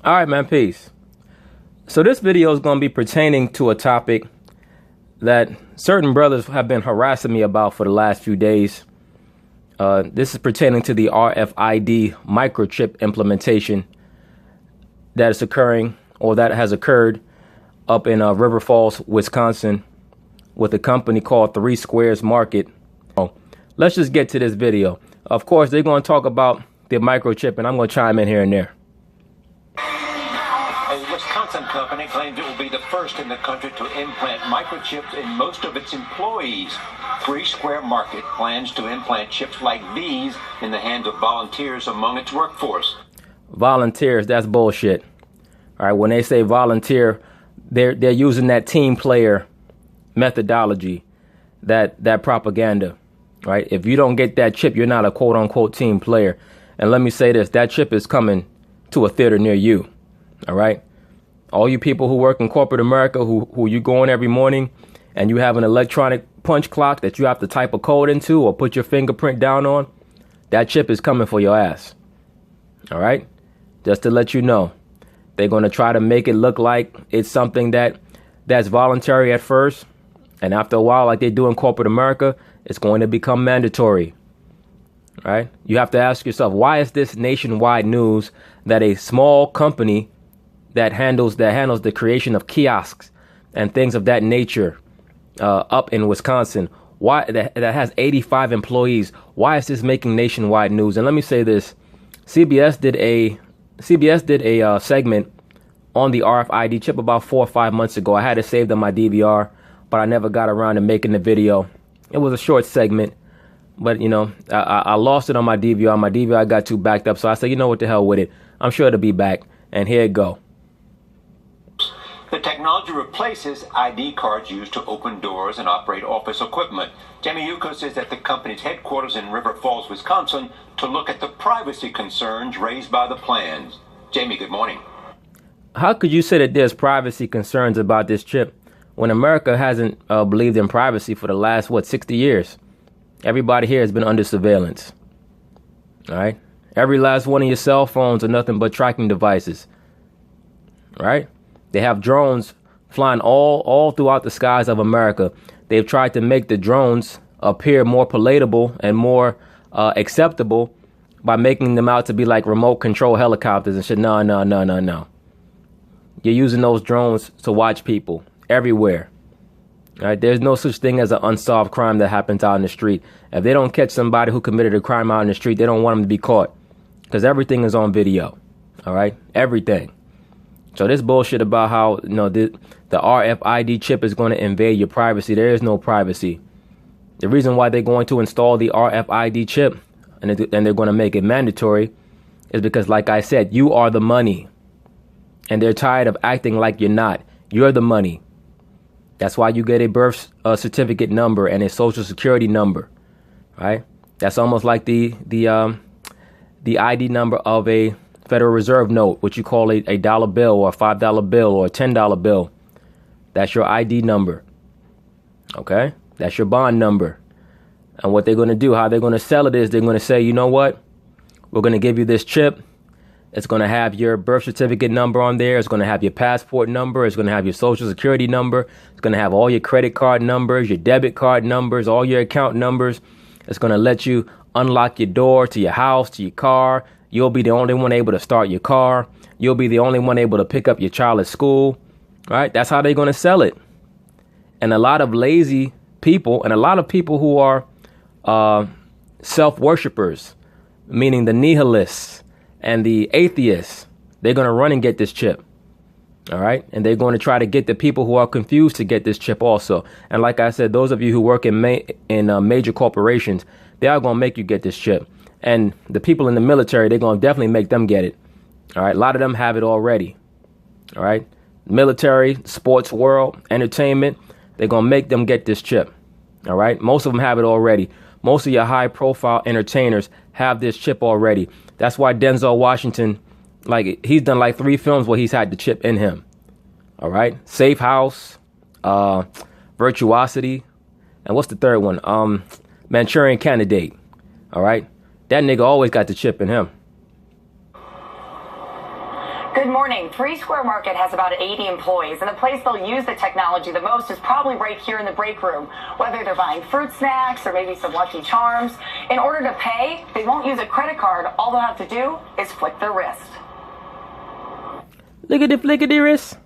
All right, man, peace. So this video is going to be pertaining to a topic that certain brothers have been harassing me about for the last few days. This is pertaining to the RFID microchip implementation that is occurring, or that has occurred, up in River Falls, Wisconsin, with a company called 3 Squares Market. Let's just get to this video. Of course, they're going to talk about the microchip, and I'm going to chime in here and there. A Wisconsin company claims it will be the first in the country to implant microchips in most of its employees. 3 Square Market plans to implant chips like these in the hands of volunteers among its workforce. Volunteers, that's bullshit. All right, when they say volunteer, they're using that team player methodology, that propaganda, right? If you don't get that chip, you're not a quote unquote team player. And let me say this, that chip is coming to a theater near you. All right. All you people who work in corporate America, who you go in every morning and you have an electronic punch clock that you have to type a code into or put your fingerprint down on, that chip is coming for your ass. All right. Just to let you know, they're going to try to make it look like it's something that's voluntary at first. And after a while, like they do in corporate America, it's going to become mandatory. Right. You have to ask yourself, why is this nationwide news that a small company that handles the creation of kiosks and things of that nature up in Wisconsin, why that has 85 employees, why is this making nationwide news? And let me say this, CBS did a segment on the RFID chip about 4 or 5 months ago. I had it saved on my DVR, but I never got around to making the video. It was a short segment, but you know, I lost it on my DVR. My DVR got too backed up, so I said, you know what, the hell with it. I'm sure it'll be back, and here it go. The technology replaces ID cards used to open doors and operate office equipment. Jamie Yuko says that the company's headquarters in River Falls, Wisconsin, to look at the privacy concerns raised by the plans. Jamie, good morning. How could you say that there's privacy concerns about this chip when America hasn't believed in privacy for the last, 60 years? Everybody here has been under surveillance. All right. Every last one of your cell phones are nothing but tracking devices. Right. They have drones flying all throughout the skies of America. They've tried to make the drones appear more palatable and more acceptable by making them out to be like remote control helicopters and shit. No. You're using those drones to watch people everywhere. All right? There's no such thing as an unsolved crime that happens out in the street. If they don't catch somebody who committed a crime out in the street, they don't want them to be caught because everything is on video. All right. Everything. So this bullshit about how, you know, the RFID chip is going to invade your privacy. There is no privacy. The reason why they're going to install the RFID chip and they're going to make it mandatory is because, like I said, you are the money. And they're tired of acting like you're not. You're the money. That's why you get a birth certificate number and a social security number. Right? That's almost like the ID number of a Federal Reserve note, what you call a dollar bill or a $5 bill or a $10 bill. That's your ID number. Okay? That's your bond number. And what they're going to do, how they're going to sell it is they're going to say, you know what? We're going to give you this chip. It's going to have your birth certificate number on there. It's going to have your passport number. It's going to have your social security number. It's going to have all your credit card numbers, your debit card numbers, all your account numbers. It's going to let you unlock your door to your house, to your car. You'll be the only one able to start your car. You'll be the only one able to pick up your child at school. Right? That's how they're going to sell it. And a lot of lazy people and a lot of people who are self-worshippers, meaning the nihilists and the atheists, they're going to run and get this chip. All right. And they're going to try to get the people who are confused to get this chip also. And like I said, those of you who work in major corporations, they are going to make you get this chip. And the people in the military, they're going to definitely make them get it. All right. A lot of them have it already. All right. Military, sports world, entertainment, they're going to make them get this chip. All right. Most of them have it already. Most of your high profile entertainers have this chip already. That's why Denzel Washington, like, he's done like 3 films where he's had the chip in him. All right. Safe House, Virtuosity. And what's the third one? Manchurian Candidate. All right. That nigga always got the chip in him. Good morning. Three Square Market has about 80 employees, and the place they'll use the technology the most is probably right here in the break room, whether they're buying fruit snacks or maybe some Lucky Charms. In order to pay, they won't use a credit card. All they'll have to do is flick their wrist. Lickety wrist.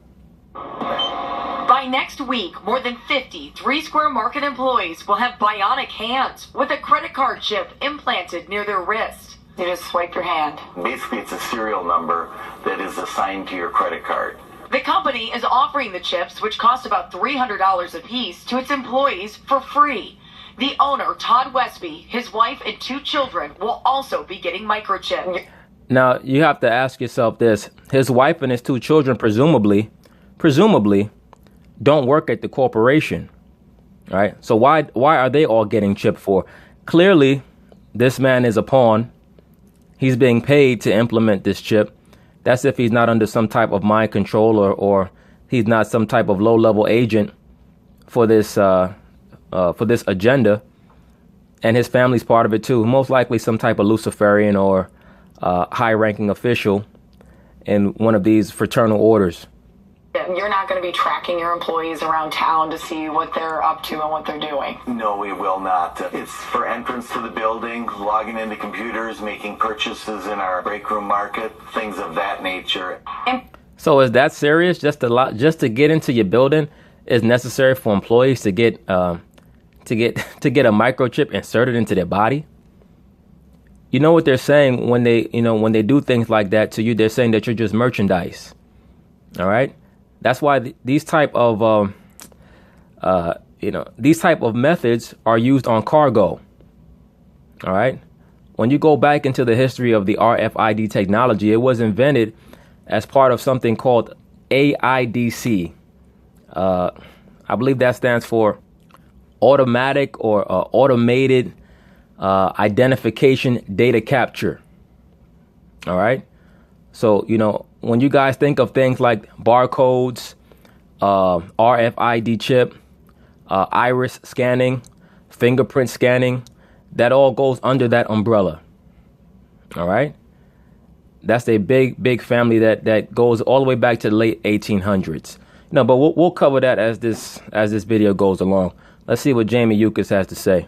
By next week, more than 50 Three Square Market employees will have bionic hands with a credit card chip implanted near their wrist. You just swipe your hand. Basically, it's a serial number that is assigned to your credit card. The company is offering the chips, which cost about $300 a piece, to its employees for free. The owner, Todd Westby, his wife, and 2 children will also be getting microchipped. Now, you have to ask yourself this. His wife and his 2 children presumably don't work at the corporation. All right? So why are they all getting chipped for? Clearly, this man is a pawn. He's being paid to implement this chip. That's if he's not under some type of mind control or he's not some type of low-level agent for this agenda. And his family's part of it too. Most likely some type of Luciferian or high-ranking official in one of these fraternal orders. You're not going to be tracking your employees around town to see what they're up to and what they're doing. No, we will not. It's for entrance to the building, logging into computers, making purchases in our break room market, things of that nature. So is that serious? Just to get into your building is necessary for employees to get a microchip inserted into their body? You know what they're saying when they do things like that to you? They're saying that you're just merchandise. All right. That's why these type of methods are used on cargo. All right. When you go back into the history of the RFID technology, it was invented as part of something called AIDC. I believe that stands for automatic or automated identification data capture. All right. So, when you guys think of things like barcodes, RFID chip, iris scanning, fingerprint scanning, that all goes under that umbrella. All right. That's a big family that goes all the way back to the late 1800s. But we'll cover that as this video goes along. Let's see what Jamie Yukas has to say.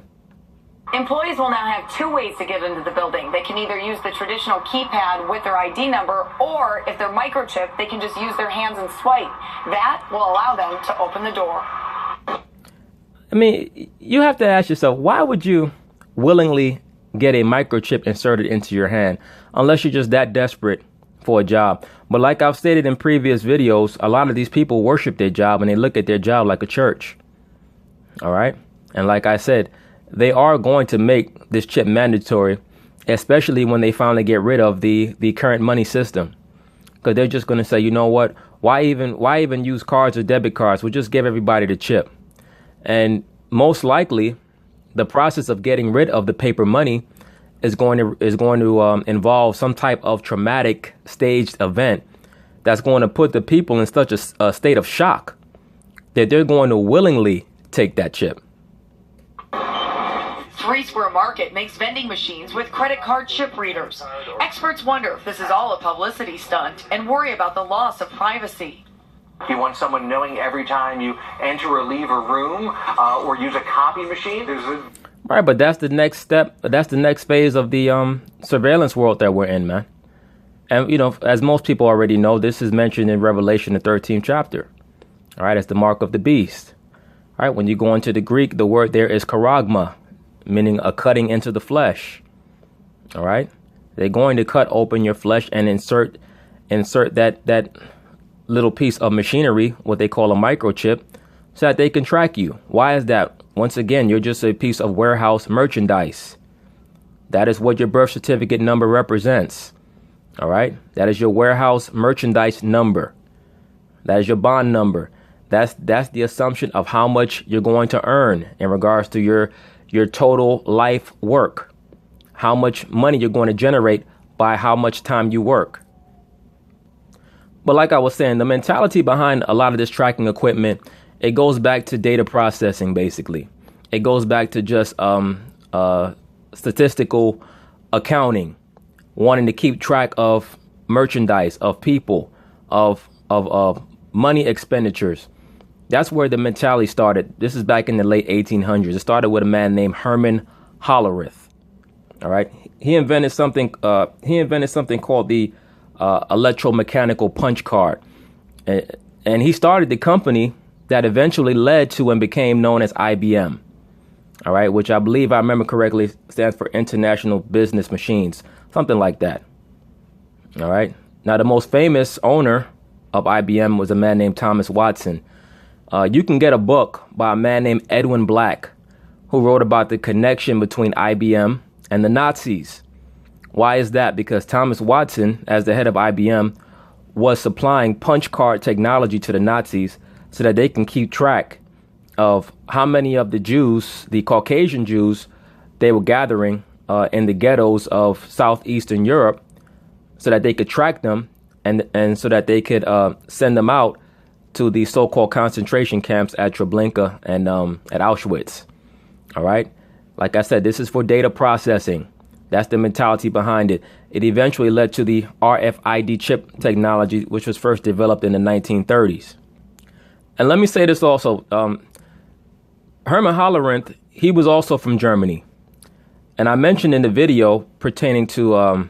Employees will now have 2 ways to get into the building. They can either use the traditional keypad with their ID number, or if they're microchipped, they can just use their hands and swipe. That will allow them to open the door. I mean, you have to ask yourself, why would you willingly get a microchip inserted into your hand unless you're just that desperate for a job? But like I've stated in previous videos, a lot of these people worship their job and they look at their job like a church. All right. And like I said, they are going to make this chip mandatory, especially when they finally get rid of the current money system, because they're just going to say, you know what? Why even use cards or debit cards? We'll just give everybody the chip. And most likely, the process of getting rid of the paper money is going to involve some type of traumatic staged event that's going to put the people in such a state of shock that they're going to willingly take that chip. Three Square Market makes vending machines with credit card chip readers. Experts wonder if this is all a publicity stunt and worry about the loss of privacy. You want someone knowing every time you enter or leave a room or use a copy machine? Right, but that's the next step. That's the next phase of the surveillance world that we're in, man. And, as most people already know, this is mentioned in Revelation, the 13th chapter. All right, it's the mark of the beast. All right, when you go into the Greek, the word there is charagma, meaning a cutting into the flesh. All right. They're going to cut open your flesh and insert that little piece of machinery, what they call a microchip, so that they can track you. Why is that? Once again, you're just a piece of warehouse merchandise. That is what your birth certificate number represents. All right. That is your warehouse merchandise number. That is your bond number. That's the assumption of how much you're going to earn in regards to your total life work, how much money you're going to generate by how much time you work. But like I was saying, the mentality behind a lot of this tracking equipment, it goes back to data processing, basically. It goes back to just statistical accounting, wanting to keep track of merchandise, of people, of money expenditures. That's where the mentality started. This is back in the late 1800s. It started with a man named Herman Hollerith. All right. He invented something called the electromechanical punch card. And he started the company that eventually led to and became known as IBM. All right, which I believe, I remember correctly, stands for International Business Machines, something like that. All right. Now, the most famous owner of IBM was a man named Thomas Watson. You can get a book by a man named Edwin Black, who wrote about the connection between IBM and the Nazis. Why is that? Because Thomas Watson, as the head of IBM, was supplying punch card technology to the Nazis so that they can keep track of how many of the Jews, the Caucasian Jews, they were gathering in the ghettos of southeastern Europe, so that they could track them and so that they could send them out to the so-called concentration camps at Treblinka and at Auschwitz. All right. Like I said, this is for data processing. That's the mentality behind it. It eventually led to the RFID chip technology, which was first developed in the 1930s. And let me say this also. Herman Hollerith, he was also from Germany. And I mentioned in the video pertaining to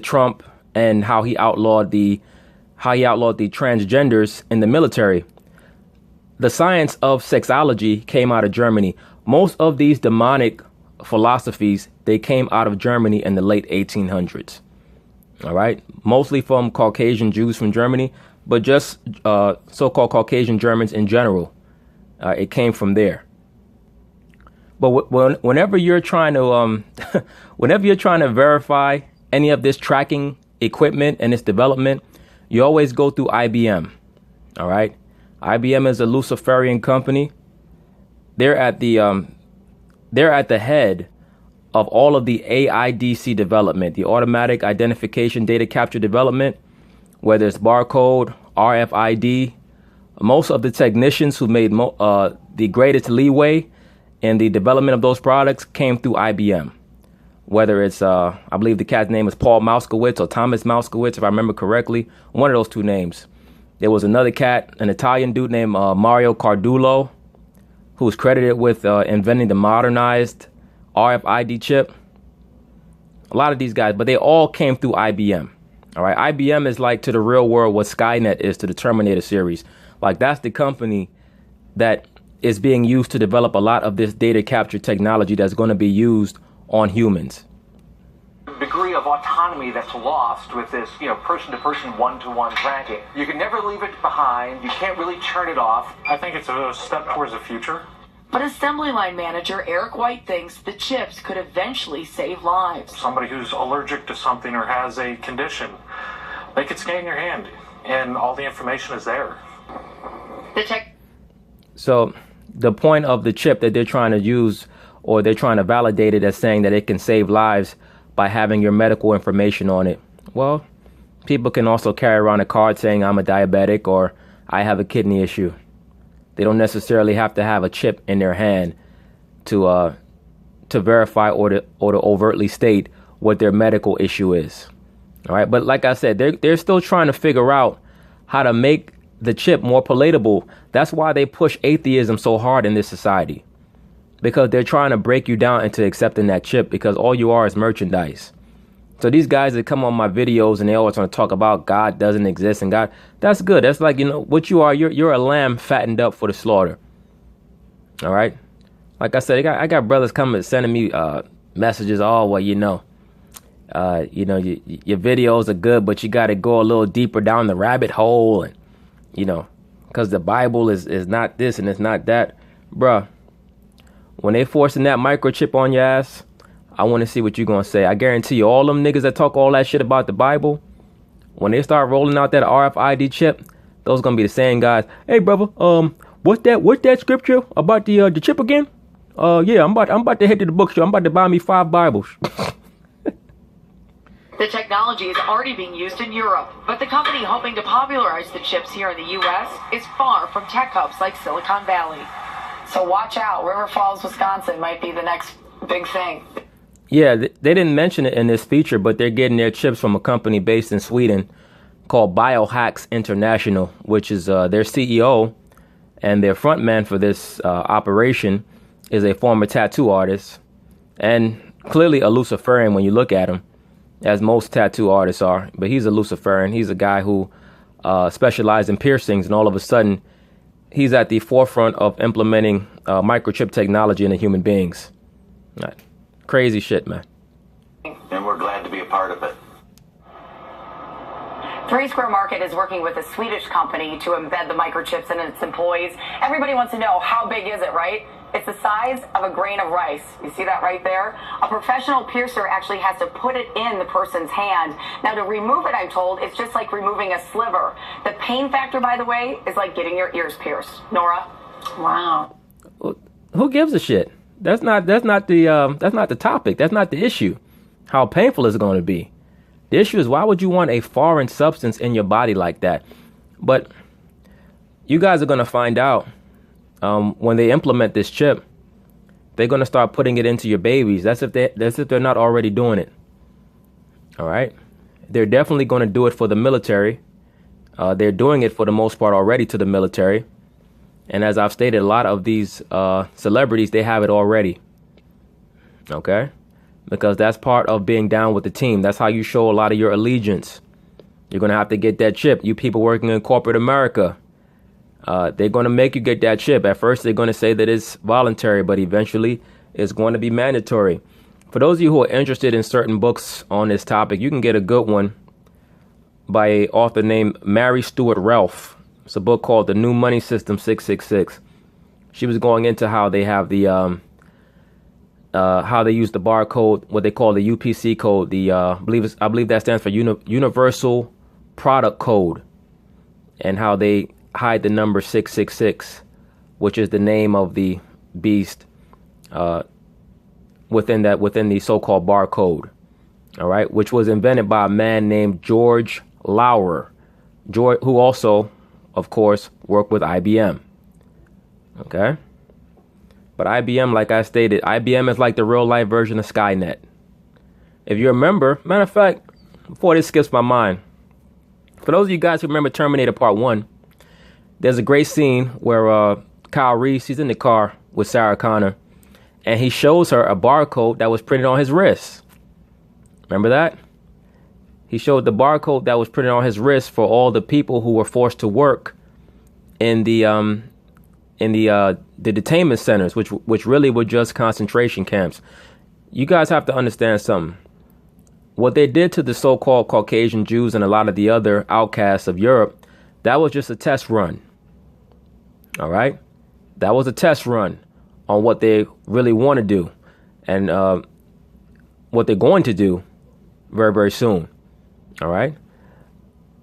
Trump and how he outlawed the transgenders in the military. The science of sexology came out of Germany. Most of these demonic philosophies, they came out of Germany in the late 1800s. All right. Mostly from Caucasian Jews from Germany, but just so-called Caucasian Germans in general. It came from there. But whenever you're trying to verify any of this tracking equipment and its development, you always go through IBM. All right. IBM is a Luciferian company. They're at the head of all of the AIDC development, the automatic identification data capture development, whether it's barcode, RFID. Most of the technicians who made the greatest leeway in the development of those products came through IBM. Whether it's, I believe the cat's name is Paul Moskowitz or Thomas Moskowitz, if I remember correctly, one of those two names. There was another cat, an Italian dude named Mario Cardullo, who was credited with inventing the modernized RFID chip. A lot of these guys, but they all came through IBM. All right. IBM is like to the real world what Skynet is to the Terminator series. Like, that's the company that is being used to develop a lot of this data capture technology that's going to be used on humans. Degree of autonomy that's lost with this, person-to-person, one-to-one tracking. You can never leave it behind. You can't really turn it off. I think it's a step towards the future. But assembly line manager Eric White thinks the chips could eventually save lives. Somebody who's allergic to something or has a condition, they could scan your hand and all the information is there. So the point of the chip that they're trying to use, or they're trying to validate it as saying that it can save lives by having your medical information on it. Well, people can also carry around a card saying I'm a diabetic or I have a kidney issue. They don't necessarily have to have a chip in their hand to verify or to overtly state what their medical issue is. All right. But like I said, they're still trying to figure out how to make the chip more palatable. That's why they push atheism so hard in this society, because they're trying to break you down into accepting that chip, because all you are is merchandise. So these guys that come on my videos and they always want to talk about God doesn't exist and God, that's good. That's like, what you are. You're a lamb fattened up for the slaughter. All right. Like I said, I got brothers coming sending me messages. Oh, well, your videos are good, but you got to go a little deeper down the rabbit hole. And, because the Bible is not this and it's not that. Bruh, when they forcing that microchip on your ass, I want to see what you're going to say. I guarantee you, all them niggas that talk all that shit about the Bible, when they start rolling out that RFID chip, those going to be the same guys. Hey, brother, what's that scripture about the chip again? Yeah, I'm about to head to the bookstore. I'm about to buy me 5 Bibles. The technology is already being used in Europe, but the company hoping to popularize the chips here in the U.S. is far from tech hubs like Silicon Valley. So watch out. River Falls, Wisconsin might be the next big thing. Yeah, they didn't mention it in this feature, but they're getting their chips from a company based in Sweden called Biohacks International, which is their CEO and their front man for this operation is a former tattoo artist and clearly a Luciferian when you look at him, as most tattoo artists are. But he's a Luciferian. He's a guy who specialized in piercings, and all of a sudden, he's at the forefront of implementing microchip technology into human beings. Right. Crazy shit, man. And we're glad to be a part of it. Three Square Market is working with a Swedish company to embed the microchips in its employees. Everybody wants to know, how big is it, right? It's the size of a grain of rice. You see that right there? A professional piercer actually has to put it in the person's hand. Now, to remove it, I'm told, it's just like removing a sliver. The pain factor, by the way, is like getting your ears pierced. Nora? Wow. Who gives a shit? That's not the topic. That's not the issue. How painful is it going to be? The issue is, why would you want a foreign substance in your body like that? But you guys are going to find out when they implement this chip. They're going to start putting it into your babies. That's if they're not already doing it. All right. They're definitely going to do it for the military. They're doing it for the most part already to the military. And as I've stated, a lot of these celebrities, they have it already. Okay? Because that's part of being down with the team. That's how you show a lot of your allegiance. You're going to have to get that chip. You people working in corporate America, they're going to make you get that chip. At first, they're going to say that it's voluntary, but eventually it's going to be mandatory. For those of you who are interested in certain books on this topic, you can get a good one by an author named Mary Stuart Ralph. It's a book called The New Money System 666. She was going into how they have the how they use the barcode, what they call the UPC code. I believe that stands for Universal Product Code, and how they hide the number 666, which is the name of the beast within the so-called barcode. All right, which was invented by a man named George Lauer, who also, of course, worked with IBM. Okay. But IBM, like I stated, IBM is like the real life version of Skynet. If you remember, matter of fact, before this skips my mind, for those of you guys who remember Terminator Part 1, there's a great scene where Kyle Reese, he's in the car with Sarah Connor, and he shows her a barcode that was printed on his wrist. Remember that? He showed the barcode that was printed on his wrist for all the people who were forced to work in the detainment centers, which really were just concentration camps. You guys have to understand something. What they did to the so-called Caucasian Jews and a lot of the other outcasts of Europe, that was just a test run. All right? That was a test run on what they really want to do and what they're going to do very, very soon. All right?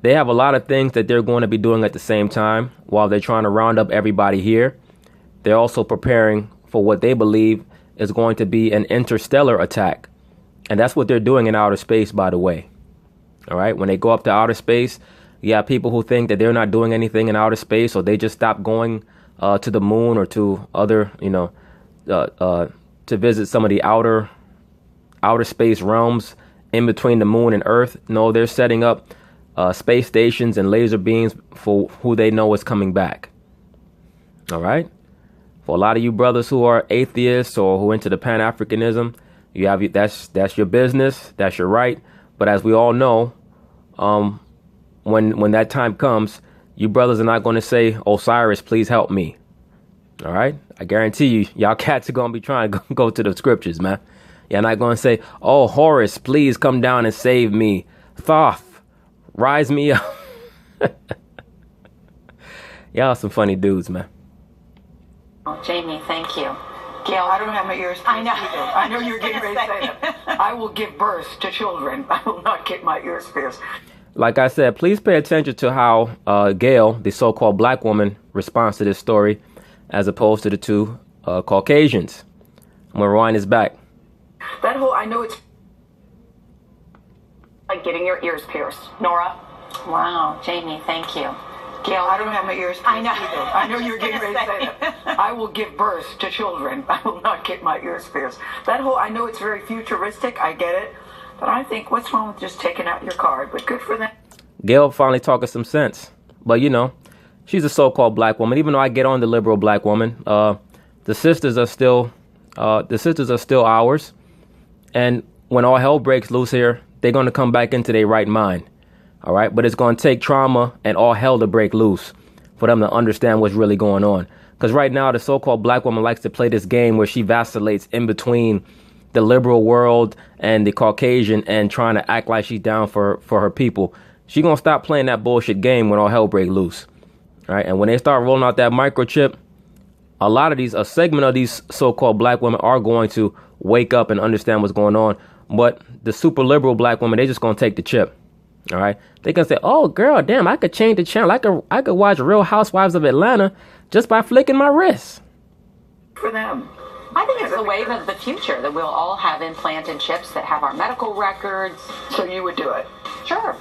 They have a lot of things that they're going to be doing at the same time while they're trying to round up everybody here. They're also preparing for what they believe is going to be an interstellar attack. And that's what they're doing in outer space, by the way. All right. When they go up to outer space, you have people who think that they're not doing anything in outer space, or they just stop going to the moon or to other, to visit some of the outer space realms in between the moon and Earth. No, they're setting up space stations and laser beams for who they know is coming back. All right. For a lot of you brothers who are atheists or who are into the Pan-Africanism, you have that's your business, that's your right. But as we all know, when that time comes, you brothers are not going to say, "Osiris, please help me." All right. I guarantee you, y'all cats are going to be trying to go to the scriptures, man. You're not going to say, "Oh, Horus, please come down and save me. Thoth, rise me up." Y'all some funny dudes, man. Oh, Jamie, thank you. Gail, I don't have my ears pierced. I know. Either. I know you're getting ready to say that. I will give birth to children. I will not get my ears pierced. Like I said, please pay attention to how Gail, the so-called black woman, responds to this story as opposed to the two Caucasians. I'm going to rewind this back. That whole, I know it's like getting your ears pierced. Nora? Wow, Jamie, thank you. Gail, I don't have my ears pierced I know. either. I know you're getting ready to say that. I will give birth to children. I will not get my ears pierced. I know it's very futuristic. I get it. But I think, what's wrong with just taking out your card? But good for them. Gail finally talking some sense. But, you know, she's a so-called black woman. Even though I get on the liberal black woman, the sisters are still ours. And when all hell breaks loose here, they're going to come back into their right mind. All right. But it's going to take trauma and all hell to break loose for them to understand what's really going on. Because right now, the so-called black woman likes to play this game where she vacillates in between the liberal world and the Caucasian and trying to act like she's down for her people. She going to stop playing that bullshit game when all hell break loose. All right. And when they start rolling out that microchip, a segment of these so-called black women are going to wake up and understand what's going on. But the super liberal black women, they just going to take the chip. All right. They can say, oh, girl, damn, I could change the channel. I could watch Real Housewives of Atlanta just by flicking my wrist. For them. I think it's the wave of the future that we'll all have implanted chips that have our medical records. So you would do it? Sure.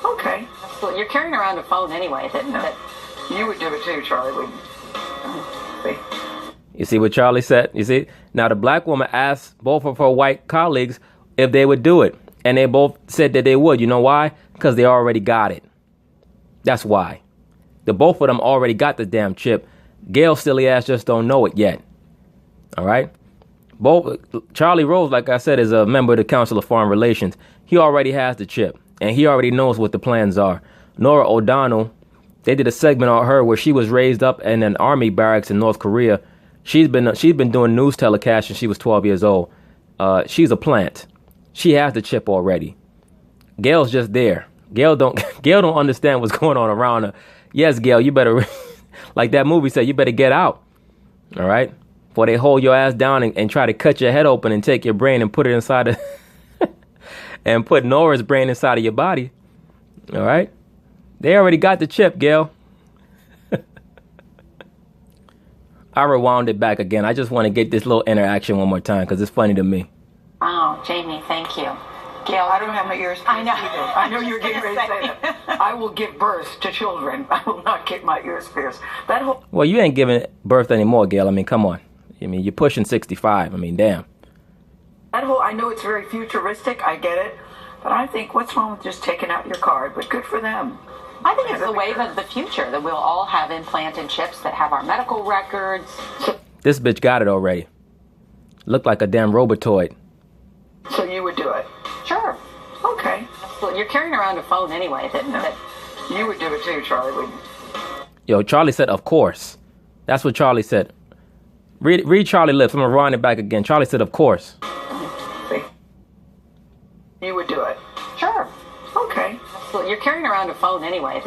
Okay. Absolutely. You're carrying around a phone anyway. That You would do it too, Charlie, wouldn't you? You see what Charlie said? You see? Now, the black woman asked both of her white colleagues if they would do it. And they both said that they would. You know why? Because they already got it. That's why. The both of them already got the damn chip. Gail's silly ass just don't know it yet. All right? Charlie Rose, like I said, is a member of the Council of Foreign Relations. He already has the chip. And he already knows what the plans are. Nora O'Donnell, they did a segment on her where she was raised up in an army barracks in North Korea. She's been doing news telecasts since she was 12 years old. She's a plant. She has the chip already. Gail's just there. Gail don't understand what's going on around her. Yes, Gail, you better, like that movie said, you better get out. All right? Before they hold your ass down and try to cut your head open and take your brain and put it inside of, and put Nora's brain inside of your body. All right? They already got the chip, Gail. I rewound it back again. I just want to get this little interaction one more time because it's funny to me. Oh, Jamie, thank you. Gail, I don't have my ears pierced I know. either. I know you're getting ready to say that. I will give birth to children. I will not get my ears pierced. Well, you ain't giving birth anymore, Gail. I mean, come on. I mean, you're pushing 65. I mean, damn. I know it's very futuristic. I get it. But I think, what's wrong with just taking out your card? But good for them. I think it's the wave of the future that we'll all have implanted chips that have our medical records. This bitch got it already. Looked like a damn robotoid. So you would do it? Sure. Okay. Absolutely. You're carrying around a phone anyway. You would do it too, Charlie, wouldn't you? Yo, Charlie said, of course. That's what Charlie said. Read Charlie lips. I'm going to rewind it back again. Charlie said, of course. You would do it? Sure. Okay. Absolutely. You're carrying around a phone anyway.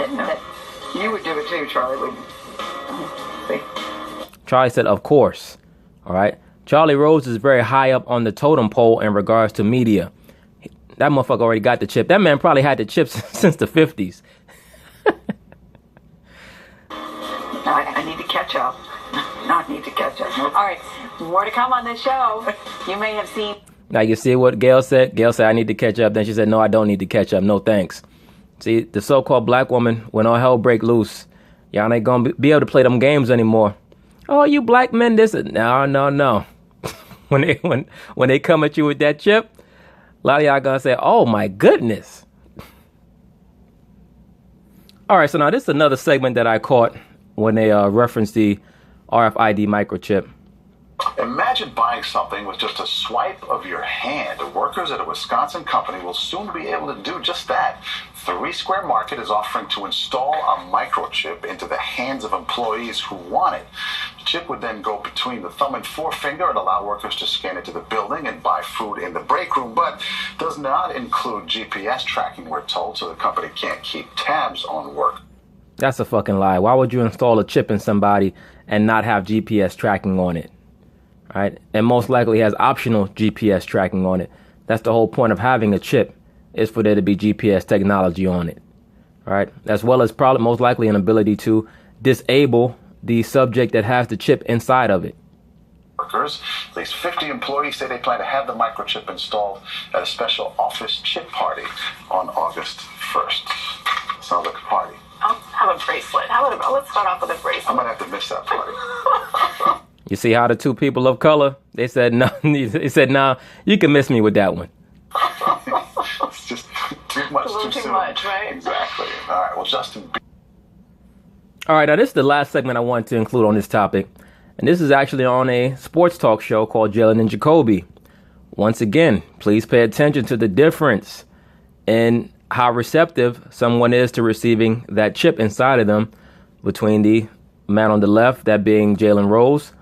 You would do it too, Charlie, wouldn't you? Charlie said, of course. All right. Charlie Rose is very high up on the totem pole in regards to media. That motherfucker already got the chip. That man probably had the chips since the 50s. I need to catch up. No, I need to catch up. All right. More to come on this show. You may have seen. Now, you see what Gail said? Gail said, I need to catch up. Then she said, no, I don't need to catch up. No, thanks. See, the so-called black woman, when all hell break loose, y'all ain't going to be able to play them games anymore. Oh, you black men, this is... No. When they come at you with that chip, a lot of y'all going to say, oh, my goodness. All right, so now this is another segment that I caught when they referenced the RFID microchip. Imagine buying something with just a swipe of your hand. Workers at a Wisconsin company will soon be able to do just that. 3 Square Market is offering to install a microchip into the hands of employees who want it. The chip would then go between the thumb and forefinger and allow workers to scan into the building and buy food in the break room, but does not include GPS tracking, we're told, so the company can't keep tabs on work. That's a fucking lie. Why would you install a chip in somebody and not have GPS tracking on it? Right? And most likely has optional GPS tracking on it. That's the whole point of having a chip, is for there to be GPS technology on it. Right? As well as probably most likely an ability to disable the subject that has the chip inside of it. Workers, at least 50 employees say they plan to have the microchip installed at a special office chip party on August 1st. Sounds like a party. I'll have a bracelet. Let's start off with a bracelet. I might have to miss that party. You see how the two people of color, they said no. They said, "Nah, you can miss me with that one." It's just too much, A little too soon. much, right? Exactly. All right. Well, Justin. All right, now this is the last segment I want to include on this topic, and this is actually on a sports talk show called Jalen and Jacoby. Once again, please pay attention to the difference in how receptive someone is to receiving that chip inside of them between the man on the left, that being Jalen Rose,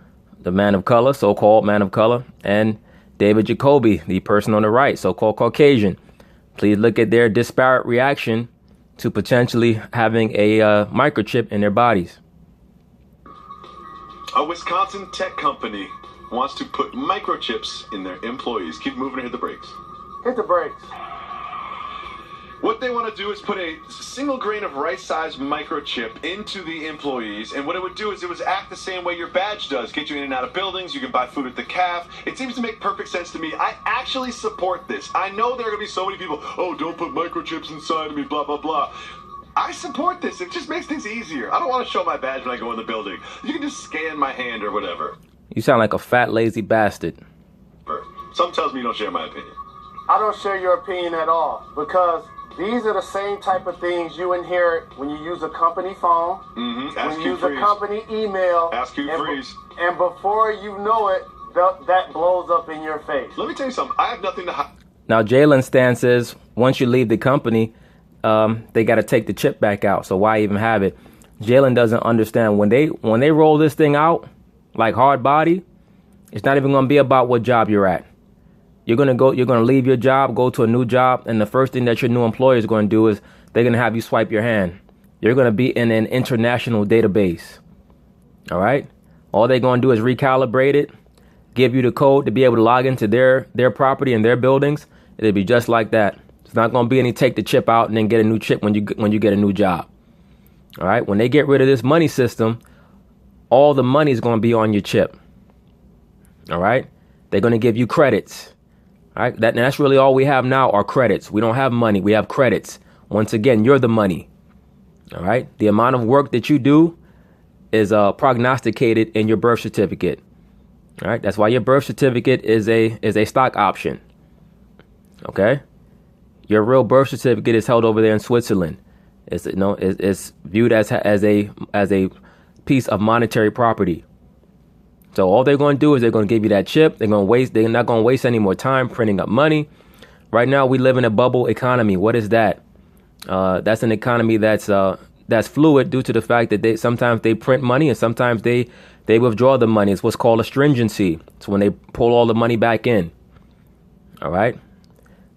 the man of color, so-called man of color, and David Jacoby, the person on the right, so-called Caucasian. Please look at their disparate reaction to potentially having a microchip in their bodies. A Wisconsin tech company wants to put microchips in their employees. Keep moving or hit the brakes. Hit the brakes. What they want to do is put a single grain of rice-sized microchip into the employees, and what it would do is it would act the same way your badge does, get you in and out of buildings, you can buy food at the caf. It seems to make perfect sense to me. I actually support this. I know there are going to be so many people, oh, don't put microchips inside of me, blah, blah, blah. I support this. It just makes things easier. I don't want to show my badge when I go in the building. You can just scan my hand or whatever. You sound like a fat, lazy bastard. Something tells me you don't share my opinion. I don't share your opinion at all, because these are the same type of things you inherit when you use a company phone, when you use a company email, and before you know it, that blows up in your face. Let me tell you something. I have nothing to hide. Now, Jalen's stance is once you leave the company, they got to take the chip back out. So why even have it? Jalen doesn't understand when they roll this thing out like hard body, it's not even going to be about what job you're at. You're going to leave your job, go to a new job, and the first thing that your new employer is going to do is they're going to have you swipe your hand. You're going to be in an international database. All right? All they're going to do is recalibrate it, give you the code to be able to log into their property and their buildings. It'll be just like that. It's not going to be any take the chip out and then get a new chip when you get a new job. All right? When they get rid of this money system, all the money is going to be on your chip. All right? They're going to give you credits. All right, that's really all we have now are credits. We don't have money. We have credits. Once again, you're the money. All right. The amount of work that you do is prognosticated in your birth certificate. All right. That's why your birth certificate is a stock option. OK, your real birth certificate is held over there in Switzerland. It's viewed as a piece of monetary property. So all they're going to do is they're going to give you that chip. They're not going to waste any more time printing up money. Right now, we live in a bubble economy. What is that? That's an economy that's fluid due to the fact that sometimes they print money and sometimes they withdraw the money. It's what's called a stringency. It's when they pull all the money back in. All right.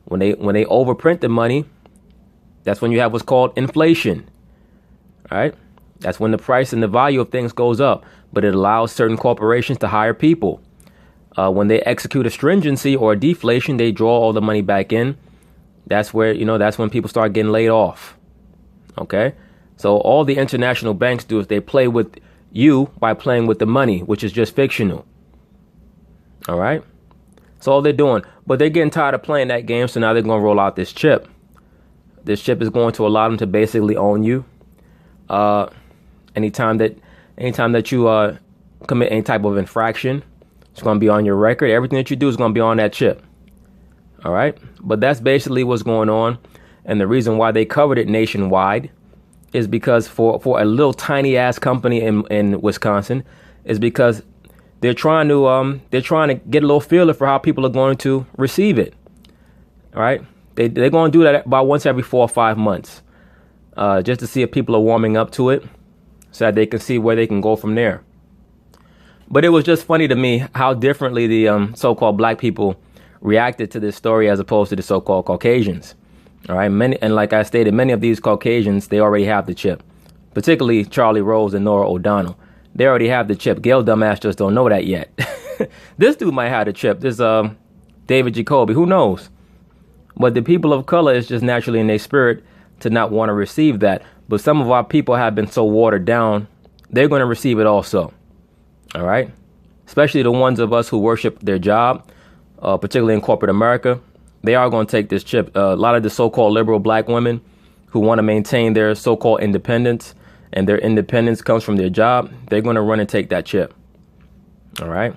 When they overprint the money, that's when you have what's called inflation. All right. That's when the price and the value of things goes up, but it allows certain corporations to hire people. When they execute a stringency or a deflation, they draw all the money back in. That's when people start getting laid off. OK, so all the international banks do is they play with you by playing with the money, which is just fictional. All right. That's all they're doing. But they're getting tired of playing that game. So now they're going to roll out this chip. This chip is going to allow them to basically own you. Anytime that you commit any type of infraction, it's going to be on your record. Everything that you do is going to be on that chip. All right. But that's basically what's going on. And the reason why they covered it nationwide is because for a little tiny ass company in Wisconsin is because they're trying to get a little feeler for how people are going to receive it. All right. They're going to do that about once every 4 or 5 months just to see if people are warming up to it, so that they can see where they can go from there. But it was just funny to me how differently the so-called black people reacted to this story as opposed to the so-called Caucasians. All right. And like I stated, many of these Caucasians, they already have the chip, particularly Charlie Rose and Nora O'Donnell. They already have the chip. Gail dumbass just don't know that yet. This dude might have the chip. This David Jacoby. Who knows? But the people of color is just naturally in their spirit to not want to receive that. But some of our people have been so watered down, they're going to receive it also. All right. Especially the ones of us who worship their job, particularly in corporate America. They are going to take this chip. A lot of the so-called liberal black women who want to maintain their so-called independence and their independence comes from their job, they're going to run and take that chip. All right.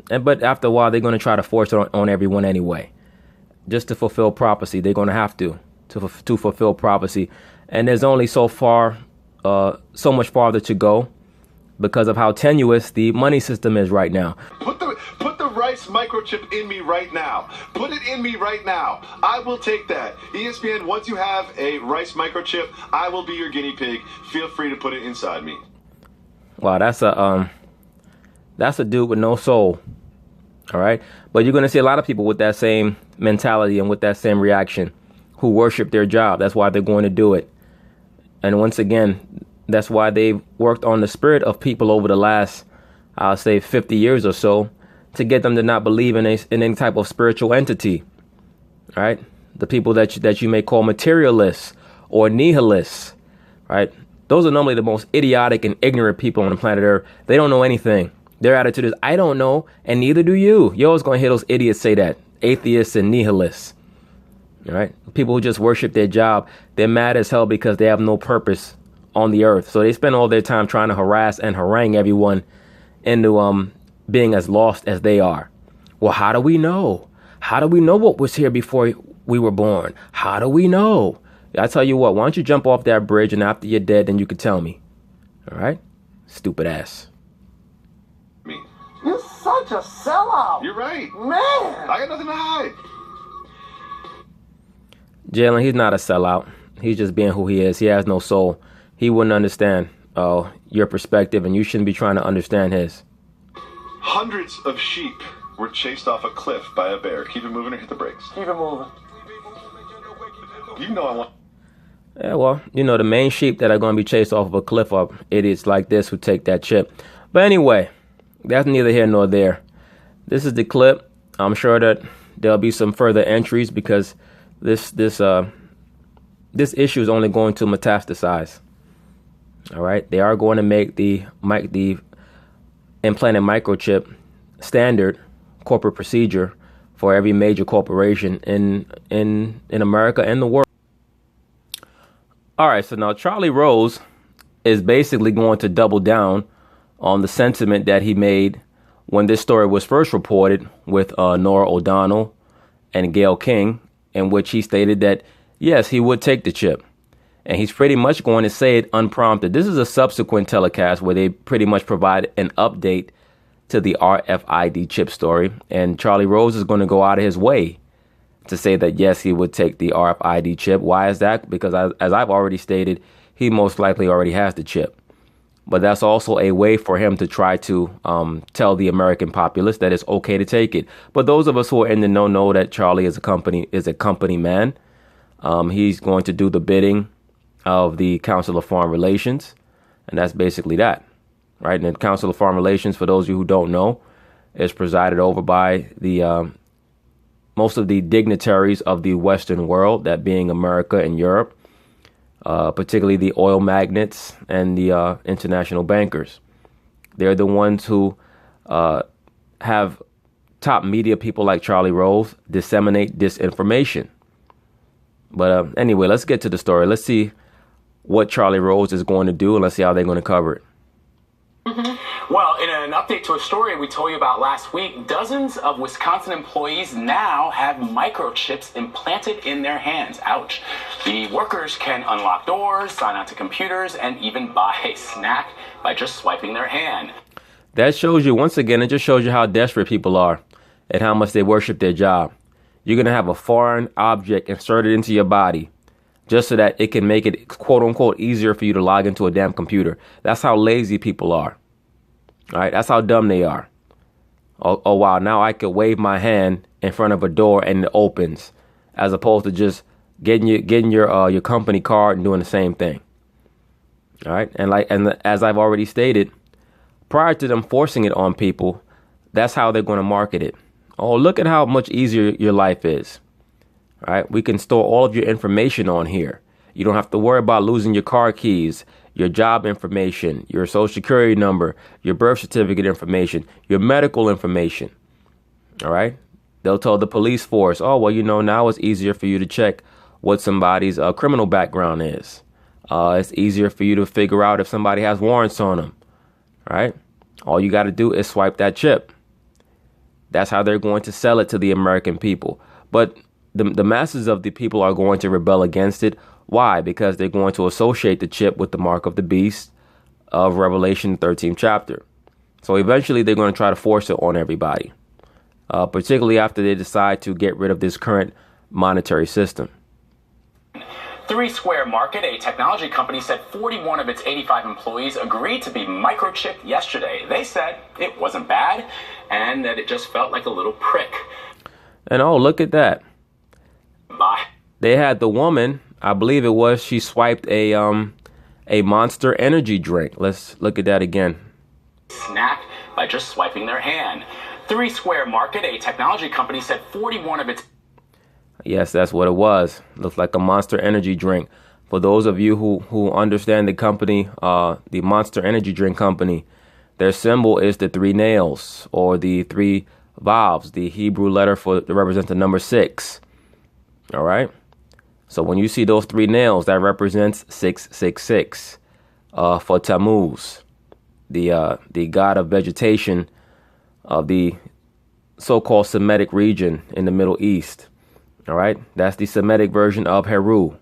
But after a while, they're going to try to force it on everyone anyway, just to fulfill prophecy. They're going to have to fulfill prophecy. And there's only so much farther to go because of how tenuous the money system is right now. Put the rice microchip in me right now. Put it in me right now. I will take that. ESPN, once you have a rice microchip, I will be your guinea pig. Feel free to put it inside me. Wow, that's a dude with no soul. All right. But you're going to see a lot of people with that same mentality and with that same reaction who worship their job. That's why they're going to do it. And once again, that's why they've worked on the spirit of people over the last, I'll say, 50 years or so, to get them to not believe in any type of spiritual entity. All right. The people that you may call materialists or nihilists. Right. Those are normally the most idiotic and ignorant people on the planet Earth. They don't know anything. Their attitude is, I don't know, and neither do you. You're always going to hear those idiots say that. Atheists and nihilists. All right. People who just worship their job. They're mad as hell because they have no purpose on the earth. So they spend all their time trying to harass and harangue everyone into being as lost as they are. Well, how do we know? How do we know what was here before we were born? How do we know? I tell you what, why don't you jump off that bridge, and after you're dead, then you can tell me. All right? Stupid ass. You're such a sellout. You're right. Man. I got nothing to hide. Jalen, he's not a sellout. He's just being who he is. He has no soul. He wouldn't understand your perspective, and you shouldn't be trying to understand his. Hundreds of sheep were chased off a cliff by a bear. Keep it moving or hit the brakes. Keep it moving. You know I want... Yeah, well, the main sheep that are going to be chased off of a cliff are idiots like this who take that chip. But anyway, that's neither here nor there. This is the clip. I'm sure that there'll be some further entries because this issue is only going to metastasize. All right, they are going to make the implanted microchip standard corporate procedure for every major corporation in America and the world. All right, so now Charlie Rose is basically going to double down on the sentiment that he made when this story was first reported with Nora O'Donnell and Gayle King, in which he stated that, yes, he would take the chip. And he's pretty much going to say it unprompted. This is a subsequent telecast where they pretty much provide an update to the RFID chip story. And Charlie Rose is going to go out of his way to say that, yes, he would take the RFID chip. Why is that? Because as I've already stated, he most likely already has the chip. But that's also a way for him to try to tell the American populace that it's okay to take it. But those of us who are in the know that Charlie is a company man. He's going to do the bidding of the Council of Foreign Relations. And that's basically that. Right. And the Council of Foreign Relations, for those of you who don't know, is presided over by the most of the dignitaries of the Western world, that being America and Europe. Particularly the oil magnates and the international bankers. They're the ones who have top media people like Charlie Rose disseminate disinformation. But anyway, let's get to the story. Let's see what Charlie Rose is going to do, and let's see how they're going to cover it. Well, in an update to a story we told you about last week, dozens of Wisconsin employees now have microchips implanted in their hands. Ouch. The workers can unlock doors, sign onto computers, and even buy a snack by just swiping their hand. That shows you, once again, it just shows you how desperate people are and how much they worship their job. You're going to have a foreign object inserted into your body just so that it can make it, quote unquote, easier for you to log into a damn computer. That's how lazy people are. All right, that's how dumb they are. Oh wow, now I could wave my hand in front of a door and it opens, as opposed to just getting your company card and doing the same thing. All right, and as I've already stated, prior to them forcing it on people, that's how they're going to market it. Oh, look at how much easier your life is. All right, we can store all of your information on here. You don't have to worry about losing your car keys, your job information, your social security number, your birth certificate information, your medical information. All right. They'll tell the police force, oh, well, now it's easier for you to check what somebody's criminal background is. It's easier for you to figure out if somebody has warrants on them, right? All you got to do is swipe that chip. That's how they're going to sell it to the American people. But the masses of the people are going to rebel against it. Why? Because they're going to associate the chip with the mark of the beast of Revelation 13th chapter. So eventually they're going to try to force it on everybody, particularly after they decide to get rid of this current monetary system. 3 Square Market, a technology company, said 41 of its 85 employees agreed to be microchipped yesterday. They said it wasn't bad and that it just felt like a little prick. And oh, look at that. Bye. They had the woman, I believe it was, she swiped a Monster Energy drink. Let's look at that again. Snack by just swiping their hand. 3 Square Market, a technology company, said 41 of its... Yes, that's what it was. Looks like a Monster Energy drink. For those of you who understand the company, the Monster Energy drink company, their symbol is the 3 nails or the 3 valves, the Hebrew letter that represents the number 6. All right. So when you see those 3 nails, that represents 666 for Tammuz, the god of vegetation of the so-called Semitic region in the Middle East. All right. That's the Semitic version of Heru.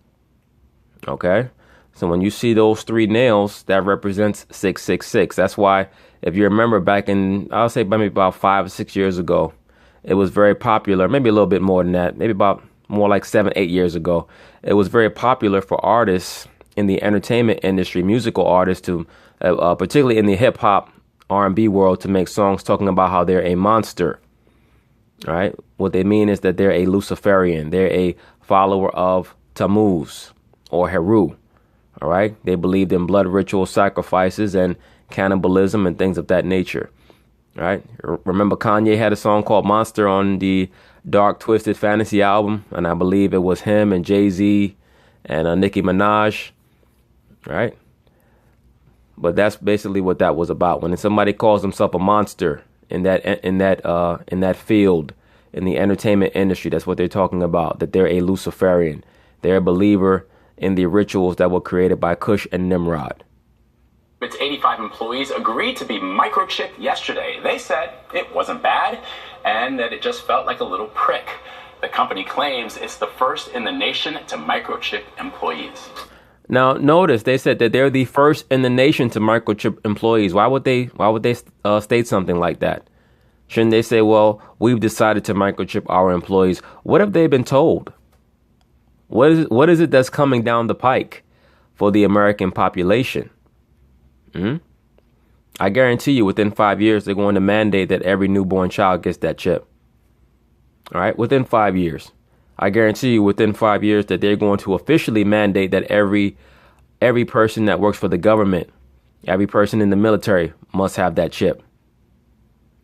OK, so when you see those 3 nails, that represents 666. That's why, if you remember back in, I'll say maybe about 5 or 6 years ago, it was very popular, maybe a little bit more than that, maybe about more like 7, 8 years ago. It was very popular for artists in the entertainment industry, musical artists, to particularly in the hip hop R&B world, to make songs talking about how they're a monster. All right. What they mean is that they're a Luciferian. They're a follower of Tammuz or Heru. All right. They believed in blood ritual sacrifices and cannibalism and things of that nature. All right. Remember, Kanye had a song called Monster on the Dark Twisted Fantasy album. And I believe it was him and Jay-Z and Nicki Minaj. Right. But that's basically what that was about. When somebody calls himself a monster in that field, in the entertainment industry, that's what they're talking about, that they're a Luciferian. They're a believer in the rituals that were created by Cush and Nimrod. Its 85 employees agreed to be microchipped yesterday. They said it wasn't bad and that it just felt like a little prick. The company claims it's the first in the nation to microchip employees. Now, notice they said that they're the first in the nation to microchip employees. Why would they state something like that? Shouldn't they say, well, we've decided to microchip our employees? What have they been told? What is it that's coming down the pike for the American population? I guarantee you within 5 years, they're going to mandate that every newborn child gets that chip. All right, within 5 years. I guarantee you within 5 years that they're going to officially mandate that every person that works for the government, every person in the military must have that chip.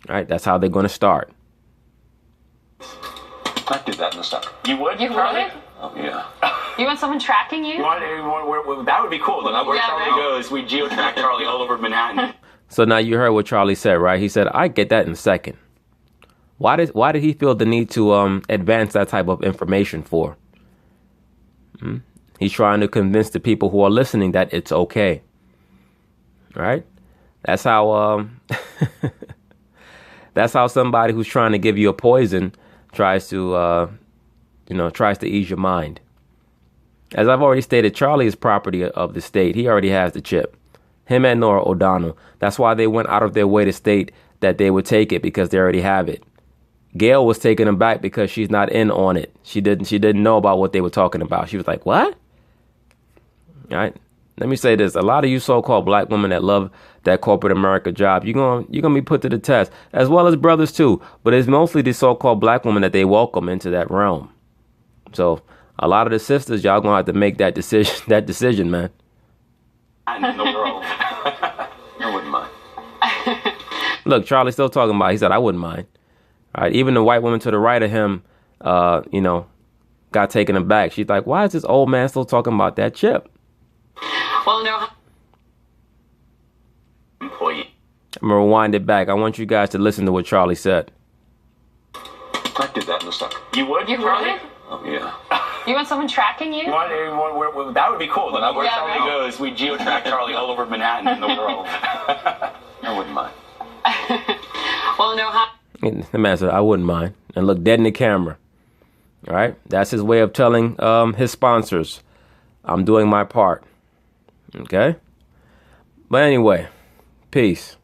All right, that's how they're going to start. I'd do that in a second. You would? You would? Oh, yeah. You want someone tracking you? That would be cool. Where Charlie goes, we geotrack Charlie all over Manhattan. So now you heard what Charlie said, right? He said, I get that in a second. Why did he feel the need to advance that type of information for? He's trying to convince the people who are listening that it's okay. All right? That's how that's how somebody who's trying to give you a poison tries to ease your mind. As I've already stated, Charlie is property of the state. He already has the chip. Him and Nora O'Donnell. That's why they went out of their way to state that they would take it, because they already have it. Gail was taken aback because she's not in on it. She didn't know about what they were talking about. She was like, what? All right. Let me say this. A lot of you so-called black women that love that corporate America job, you're going to be put to the test, as well as brothers too. But it's mostly the so-called black women that they welcome into that realm. So a lot of the sisters, y'all going to have to make that decision, man. In the world. I wouldn't mind. Look, Charlie's still talking about, he said, I wouldn't mind. All right, even the white woman to the right of him, got taken aback. She's like, why is this old man still talking about that chip? Well, no. Employee. I'm going to rewind it back. I want you guys to listen to what Charlie said. I'd do that in a second. You would? You would? Oh, yeah. You want someone tracking you? That would be cool. Then where Charlie goes, we geotrack Charlie all over Manhattan and the world. I wouldn't mind. Well, no, The man said, I wouldn't mind. And look dead in the camera. All right? That's his way of telling his sponsors, I'm doing my part. Okay? But anyway, peace.